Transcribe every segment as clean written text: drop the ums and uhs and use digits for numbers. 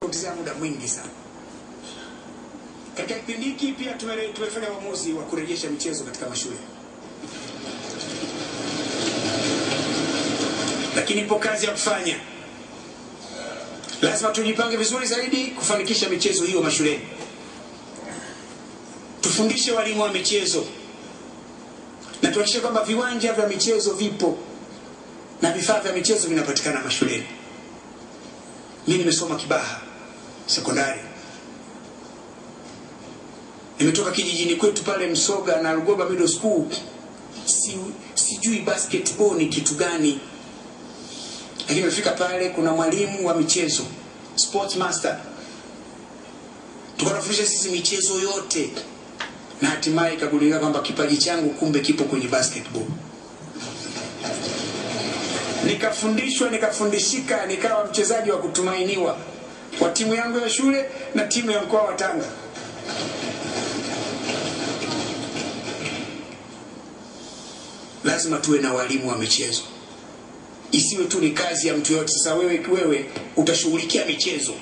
Kupoteza muda mwingi sana. Katika kipindi hiki pia tumefanya uamuzi wa kurejesha michezo katika mashule. Lakini ipo kazi ya kufanya. Lazima tujipange vizuri zaidi kufanikisha michezo hiyo mashuleni. Tufundishe walimu wa michezo. Na tuhakikishe kwamba viwanja vya michezo vipo na vifaa vya michezo vinapatikana mashuleni. Mimi nimesoma Kibaha sekondari. Nimetoka kijijini kwetu pale Msoga na Rugoba Middle School. Sijui basketball ni kitu gani. Lakini nimefika pale kuna mwalimu wa michezo, sports master. Tukanafundisha sisi michezo yote. Na hatimaye ikagundulika kwamba kipaji changu kumbe kipo kwenye basketball. Nikafundishika, nikawa mchezaji wa kutumainiwa wa timu yangu ya shule na timu ya mkoa wa Tanga. Lazima tuwe na walimu wa michezo. Isiwe tu ni kazi ya mtu yote. Sasa wewe utashughulikia michezo.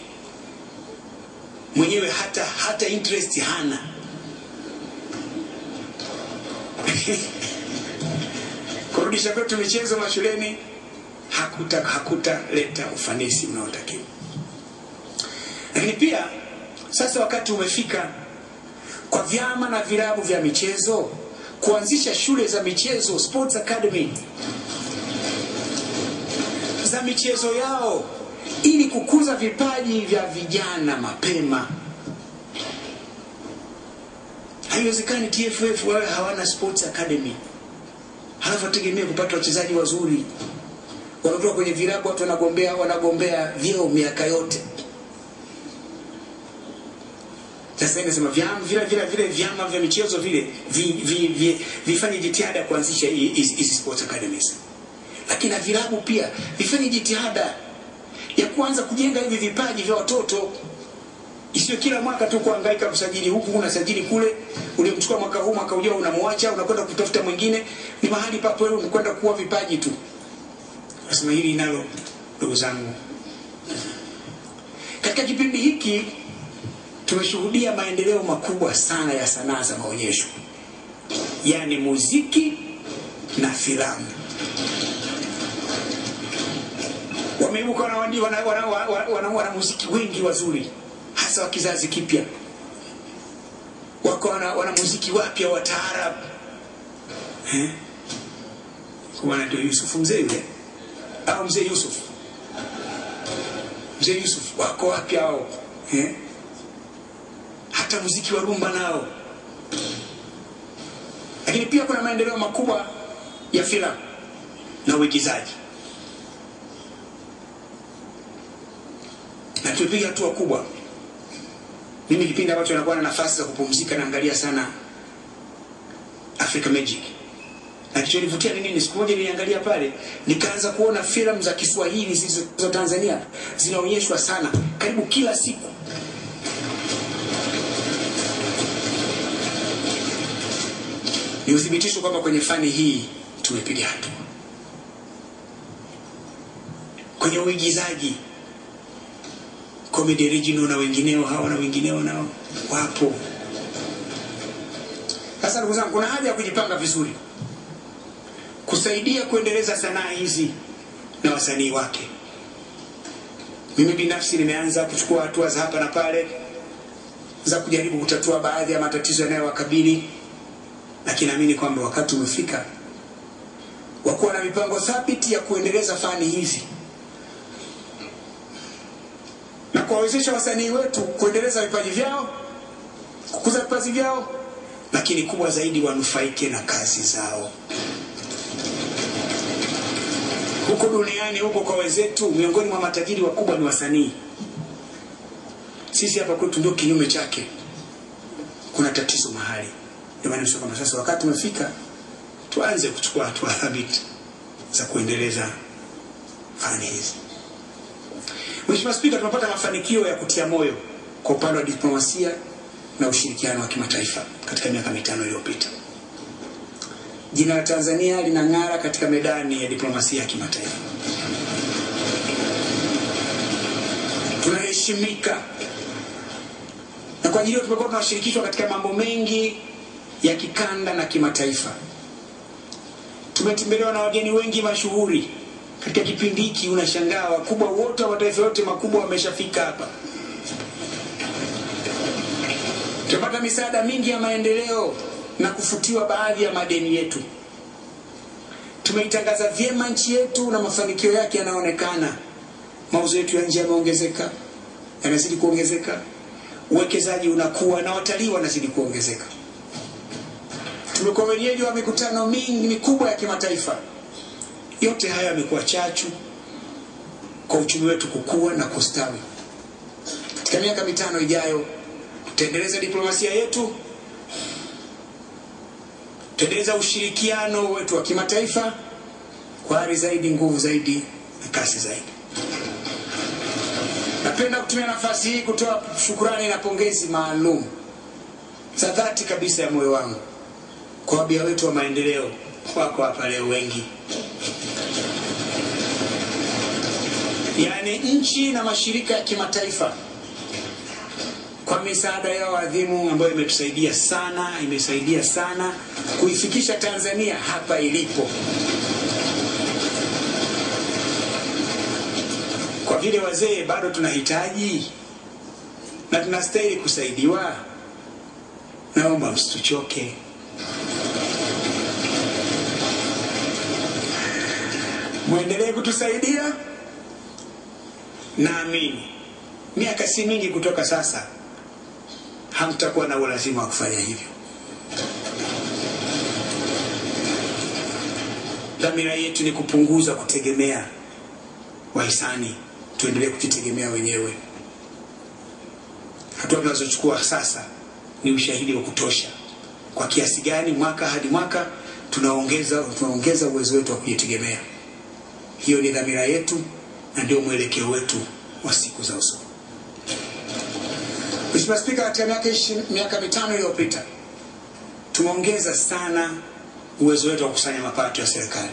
Mwenyewe hata interest hana. Kurudisha kwetu michezo mashuleni hakutaleta ufanisi unaotakiwa. Lakini pia sasa wakati umefika kwa vyama na vilabu vya michezo kuanzisha shule za michezo, sports academy za michezo yao ili kukuza vipaji vya vijana mapema. Haiwezekani TFF wawe hawana sports academy. Halafu tegemea kupata wachezaji wazuri. Wanatoka kwenye vilabu watu wanagombea vyeo miaka yote. Sasa inasema vile vyama vya michezo vile vifanye jitihada kuanzisha hizi sports academies. Lakini vilabu pia vifanye jitihada ya kuanza kujenga hivi vipaji vya watoto. Isiyo kila mwaka tu kuhangaika kusajili huku unasajili kule, ulimchukua mwaka huu mwaka ujao unamwacha unakwenda kutafuta mwingine. Ni mahali papo wewe unakwenda kuwa vipaji tu. Nasema hili nalo ndugu zangu. Katika kipindi hiki tumeshuhudia maendeleo makubwa sana ya sanaa za maonyesho. Yaani muziki na filamu. Wameibuka wana muziki wengi wazuri, hasa wa kizazi kipya. Wako wana muziki wapya wa taarab. Kwa ndio Yusuf mzee yule. Au mzee Yusuf. Mzee Yusuf wako wapya hao. Hata muziki wa rumba nao. Lakini pia kuna maendeleo makubwa ya filamu na uigizaji. Na tumepiga hatua kubwa. Mimi kipindi ambacho nakuwa na nafasi za kupumzika naangalia sana Africa Magic. Na kilichonivutia ni nini? Siku moja niliangalia pale, nikaanza kuona filamu za Kiswahili za Tanzania zinaonyeshwa sana karibu kila siku. Ni uthibitisho kwamba kwenye fani hii tumepiga hatua. Kwenye uigizaji, comedy original na wengineo hawa na wengineo nao wapo. Sasa ndugu zangu, kuna haja ya kujipanga vizuri kusaidia kuendeleza sanaa hizi na wasanii wake. Mimi binafsi nimeanza kuchukua hatua za hapa na pale za kujaribu kutatua baadhi ya matatizo yanayowakabili, lakini naamini kwamba wakati umefika wa kuwa na mipango thabiti ya kuendeleza fani hizi na kuwawezesha wasanii wetu kuendeleza vipaji vyao, kukuza vipaji vyao, lakini kubwa zaidi wanufaike na kazi zao. Huko duniani, huko kwa wenzetu, miongoni mwa matajiri wakubwa ni wasanii. Sisi hapa kwetu ndio kinyume chake. Kuna tatizo mahali. Ndio maana nimesema sasa wakati umefika tuanze kuchukua hatua thabiti za kuendeleza fani hizi. Mheshimiwa Spika, tumepata mafanikio ya kutia moyo kwa upande wa diplomasia na ushirikiano wa kimataifa katika miaka 5 iliyopita. Jina la Tanzania linang'ara katika medani ya diplomasia ya kimataifa. tunaheshimika. Na kwa ajili hiyo tumekuwa tunashirikishwa katika mambo mengi ya kikanda na kimataifa. Tumetembelewa na wageni wengi mashuhuri. Katika kipindi hiki unashangaa wakubwa wote wa mataifa yote makubwa wameshafika hapa. Tumepata misaada mingi ya maendeleo na kufutiwa baadhi ya madeni yetu. Tumeitangaza vyema nchi yetu na mafanikio yake yanaonekana. Mauzo yetu ya nje yameongezeka, yanazidi kuongezeka. Uwekezaji unakuwa na watalii wanazidi kuongezeka. Tumekuwa wenyeji wa mikutano mingi mikubwa ya kimataifa. Yote haya yamekuwa chachu kwa uchumi wetu kukua na kustawi. Katika miaka 5 ijayo tutaendeleza diplomasia yetu, tutaendeleza ushirikiano wetu wa kimataifa kwa ari zaidi, nguvu zaidi na kasi zaidi. Napenda kutumia nafasi hii kutoa shukrani na pongezi maalum za dhati kabisa ya moyo wangu kwa wabia wetu wa maendeleo. Wako hapa leo wengi, yaani nchi na mashirika ya kimataifa, kwa misaada yao adhimu ambayo imesaidia sana kuifikisha Tanzania hapa ilipo. Kwa vile wazee bado tunahitaji na tunastahili kusaidiwa, naomba msituchoke. Muendelee kutusaidia. Naamini miaka si mingi kutoka sasa hamtakuwa na ulazima wa kufanya hivyo. Dhamira yetu ni kupunguza kutegemea wahisani, tuendelee kujitegemea wenyewe. Hatua tunazochukua sasa ni ushahidi wa kutosha kwa kiasi gani mwaka hadi mwaka tunaongeza uwezo wetu wa kujitegemea. Hiyo ni dhamira yetu na ndio mwelekeo wetu wa siku za usoni. Mheshimiwa Spika, katika miaka 5 iliyopita tumeongeza sana uwezo wetu wa kukusanya mapato ya serikali.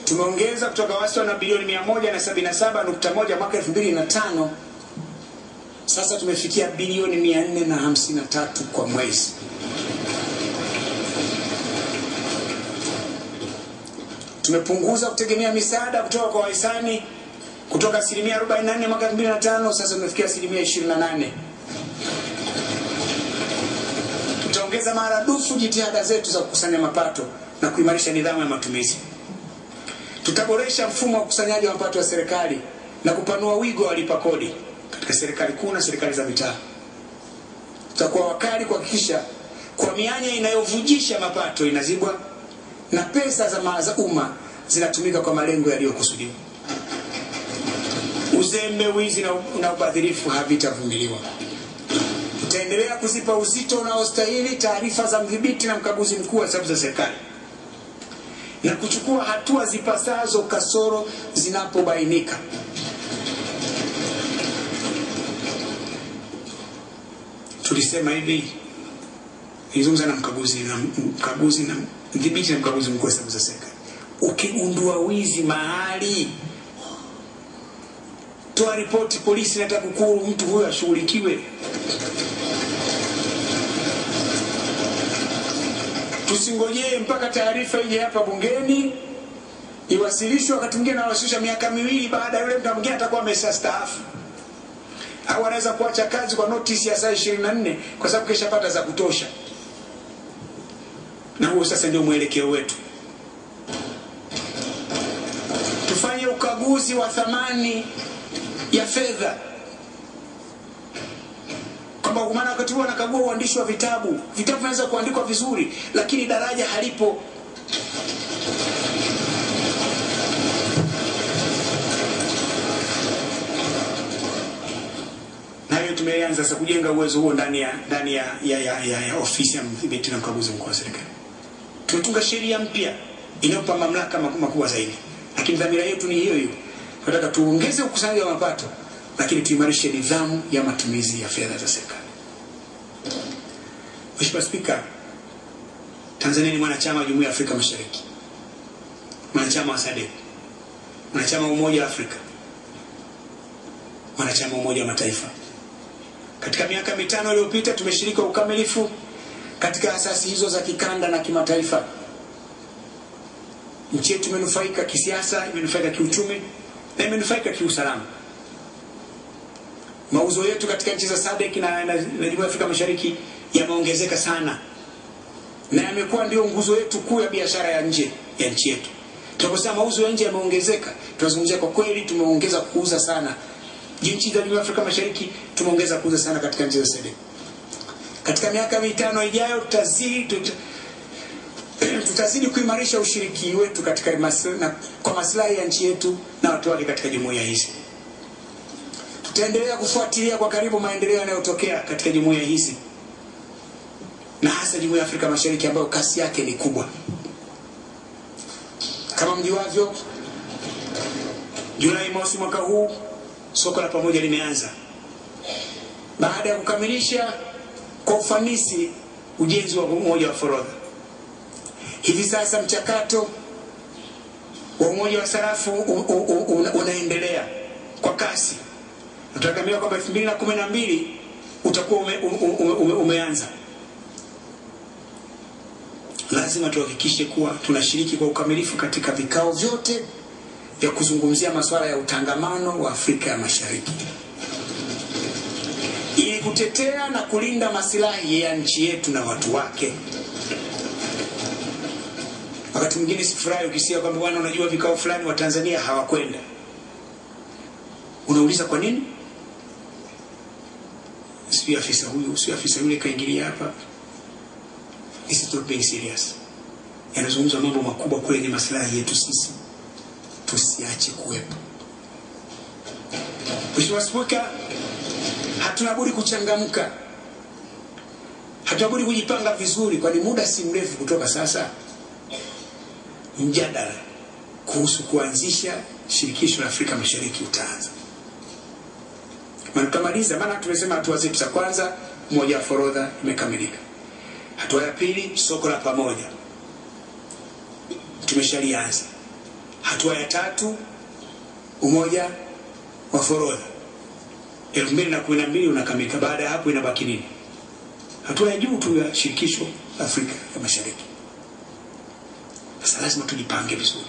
Tumeongeza kutoka wastani wa bilioni 177.1 mwaka 2005, sasa tumefikia bilioni 453 kwa mwezi. Tumepunguza kutegemea misaada kutoka kwa wahisani kutoka 44% mwaka 2005, sasa tumefikia 28%. Tutaongeza maradufu jitihada zetu za kukusanya mapato na kuimarisha nidhamu ya matumizi. Tutaboresha mfumo wa ukusanyaji wa mapato ya serikali na kupanua wigo wa walipa kodi katika serikali kuu na serikali za mitaa. Tutakuwa wakali kuhakikisha kwa mianya inayovujisha mapato inazibwa na pesa za umma zinatumika kwa malengo yaliyokusudiwa. Uzembe, wizi na ubadhirifu havitavumiliwa. Tutaendelea kuzipa uzito unaostahili taarifa za mdhibiti na mkaguzi mkuu wa hesabu za serikali na kuchukua hatua zipasazo kasoro zinapobainika. Tulisema hivi, nilizungumza na mkaguzi na mdhibiti na mkaguzi mkuu wa hesabu za serikali. Ukigundua wizi mahali, toa ripoti polisi, na TAKUKURU, mtu huyo ashughulikiwe. Tusingojee mpaka taarifa ije hapa bungeni iwasilishwe, wakati mwingine nawasilisha miaka 2 baada yule mtu mwingine atakuwa ameshastaafu, au anaweza kuacha kazi kwa notice ya saa 24 kwa sababu keshapata za kutosha. Na huo sasa ndio mwelekeo wetu. Tufanye ukaguzi wa thamani ya fedha, kwamba maana wakati huo anakagua uandishi wa vitabu vinaweza kuandikwa vizuri lakini daraja halipo. Na hiyo tumeanza sasa kujenga uwezo huo ndani ya ofisi ya mdhibiti na mkaguzi mkuu wa serikali. Tumetunga sheria mpya inayopa mamlaka makubwa zaidi, lakini dhamira yetu ni hiyo hiyo. Tunataka tuongeze ukusanyaji wa mapato lakini tuimarishe nidhamu ya matumizi ya fedha za serikali. Mheshimiwa Spika, Tanzania ni mwanachama wa Jumuiya ya Afrika Mashariki, mwanachama wa SADC, mwanachama wa Umoja wa Afrika, wanachama wa Umoja wa Mataifa. Katika miaka 5 iliyopita tumeshiriki ukamilifu katika asasi hizo za kikanda na kimataifa. Nchi yetu imenufaika kisiasa, imenufaika kiuchumi na imenufaika kiusalama. Mauzo yetu katika nchi za SADC na Jumuiya ya Afrika Mashariki yameongezeka sana, na yamekuwa ndio nguzo yetu kuu ya biashara ya nje ya nchi yetu. Tunaposema mauzo ya nje yameongezeka, tunazungumzia kwa kweli tumeongeza kuuza sana. Nchi za Jumuiya ya Afrika Mashariki tumeongeza kuuza sana katika nchi za SADC. Katika miaka 5 ijayo tutazidi kuimarisha ushiriki wetu katika kwa maslahi ya nchi yetu na watu wake katika jumuiya hizi. Tutaendelea kufuatilia kwa karibu maendeleo yanayotokea katika jumuiya hizi, na hasa Jumuiya ya Afrika Mashariki ambayo kasi yake ni kubwa. Kama mjuavyo, Julai mosi mwaka huu soko la pamoja limeanza. Baada ya kukamilisha kwa ufanisi ujenzi wa umoja wa forodha, hivi sasa mchakato wa umoja wa sarafu unaendelea kwa kasi. Tunategemea kwamba 2012 utakuwa umeanza. Lazima tuhakikishe kuwa tunashiriki kwa ukamilifu katika vikao vyote vya kuzungumzia masuala ya utangamano wa Afrika ya Mashariki, ili kutetea na kulinda maslahi ya nchi yetu na watu wake. Wakati mwingine sifurahi ukisikia kwamba bwana, unajua vikao fulani wa Tanzania hawakwenda. Unauliza kwa nini? Si afisa huyu, si afisa yule kaingilia hapa. This is not being serious. Yanazungumza mambo makubwa kwenye maslahi yetu sisi. Tusiache kuwepo. Mheshimiwa Spika, hatuna budi kuchangamka. Hatuna budi kujipanga vizuri, kwani muda si mrefu kutoka sasa mjadala kuhusu kuanzisha shirikisho la Afrika Mashariki utaanza. Tukamaliza, maana tumesema hatua zetu za kwanza, umoja wa forodha imekamilika. Hatua ya pili, soko la pamoja tumeshalianza. Hatua ya tatu, umoja wa forodha 2012 unakamilika. Baada ya hapo inabaki nini? Hatua ya juu tu ya shirikisho la Afrika ya Mashariki. Sasa lazima tujipange vizuri.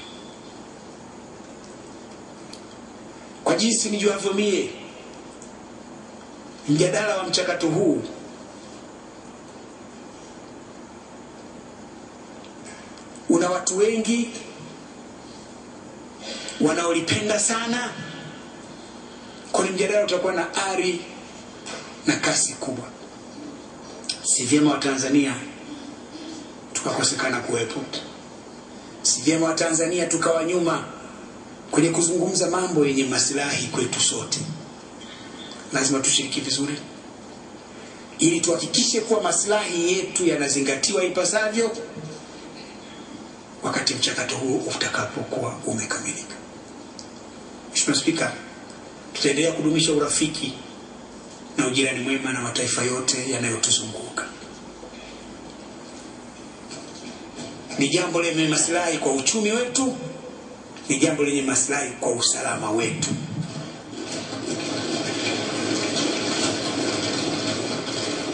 Kwa jinsi nijuavyo mie, mjadala wa mchakato huu una watu wengi wanaolipenda sana. Kwa mjadala utakuwa na ari na kasi kubwa. Si vyema wa Tanzania tukakosekana kuwepo. Si vyema wa Tanzania tukawa nyuma kwenye kuzungumza mambo yenye maslahi kwetu sote. Lazima tushiriki vizuri ili tuhakikishe kuwa maslahi yetu yanazingatiwa ipasavyo wakati mchakato huu utakapokuwa umekamilika. Mheshimiwa Spika, tutaendelea kudumisha urafiki na ujirani mwema na mataifa yote yanayotuzunguka. Ni jambo lenye maslahi kwa uchumi wetu, ni jambo lenye maslahi kwa usalama wetu.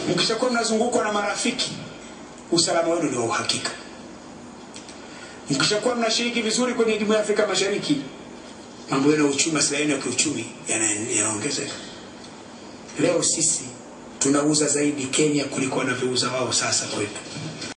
Mkishakuwa mnazungukwa na marafiki, usalama wenu ni wa uhakika. Mkishakuwa mnashiriki vizuri kwenye Jumuiya ya Afrika Mashariki, mambo yenu ya uchumi, maslahi yenu ya kiuchumi yanaongezeka. Leo sisi tunauza zaidi Kenya kuliko wanavyouza wao sasa kwetu.